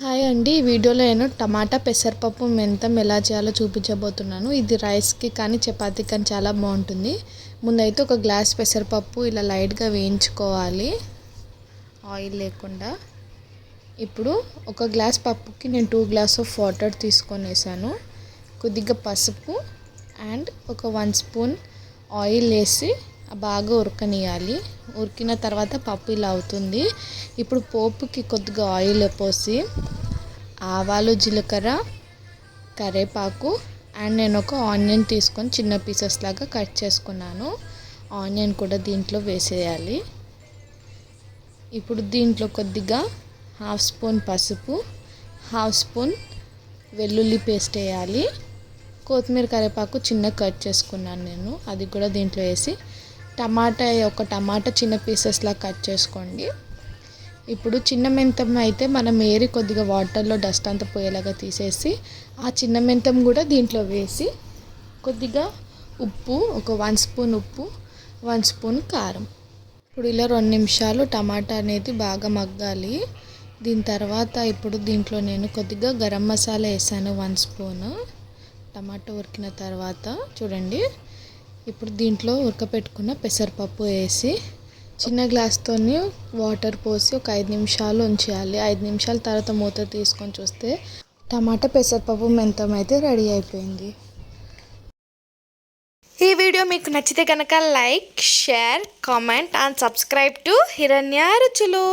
Hi అండి. ఈ వీడియోలో నేను టమాటా పెసరపప్పు మెంతం ఎలా చేయాలో చూపించబోతున్నాను. ఇది రైస్కి కానీ చపాతీకి కానీ చాలా బాగుంటుంది. ముందైతే ఒక గ్లాస్ పెసరపప్పు ఇలా లైట్గా వేయించుకోవాలి, ఆయిల్ లేకుండా. ఇప్పుడు ఒక గ్లాస్ పప్పుకి నేను 2 గ్లాస్ ఆఫ్ వాటర్ తీసుకొని వేసాను. కొద్దిగా పసుపు అండ్ ఒక 1 స్పూన్ ఆయిల్ వేసి బాగా ఉడకనియాలి. ఉడికిన తర్వాత పప్పు ఇలా అవుతుంది. ఇప్పుడు పోపుకి కొద్దిగా ఆయిల్ పోసి ఆవాలు, జీలకర్ర, కరివేపాకు అండ్ నేను ఒక ఆనియన్ తీసుకొని చిన్న పీసెస్ లాగా కట్ చేసుకున్నాను. ఆనియన్ కూడా దీంట్లో వేసేయాలి. ఇప్పుడు దీంట్లో కొద్దిగా 1/2 స్పూన్ పసుపు, 1/2 స్పూన్ వెల్లుల్లి పేస్ట్ వేయాలి. కొత్తిమీర, కరివేపాకు చిన్న కట్ చేసుకున్నాను నేను, అది కూడా దీంట్లో వేసి ఒక టమాటా చిన్న పీసెస్లా కట్ చేసుకోండి. ఇప్పుడు చిన్న మెంతం అయితే మనం ఏరి కొద్దిగా వాటర్లో డస్ట్ అంతా పోయేలాగా తీసేసి ఆ చిన్న మెంతం కూడా దీంట్లో వేసి కొద్దిగా ఉప్పు, ఒక 1 స్పూన్ ఉప్పు, 1 స్పూన్ కారం. ఇప్పుడు ఇలా 2 నిమిషాలు టమాటా అనేది బాగా మగ్గాలి. దీని తర్వాత ఇప్పుడు దీంట్లో నేను కొద్దిగా గరం మసాలా వేసాను, 1 స్పూన్. టమాటా ఉడికిన తర్వాత చూడండి, ఇప్పుడు దీంట్లో ఉడకపెట్టుకున్న పెసరపప్పు వేసి చిన్న గ్లాస్తో వాటర్ పోసి ఒక 5 నిమిషాలు ఉంచేయాలి. 5 నిమిషాల తర్వాత మూత తీసుకొని చూస్తే టమాటా పెసరపప్పు మెంతం అయితే రెడీ అయిపోయింది. ఈ వీడియో మీకు నచ్చితే కనుక like, share, comment and subscribe to హిరణ్య రుచులు.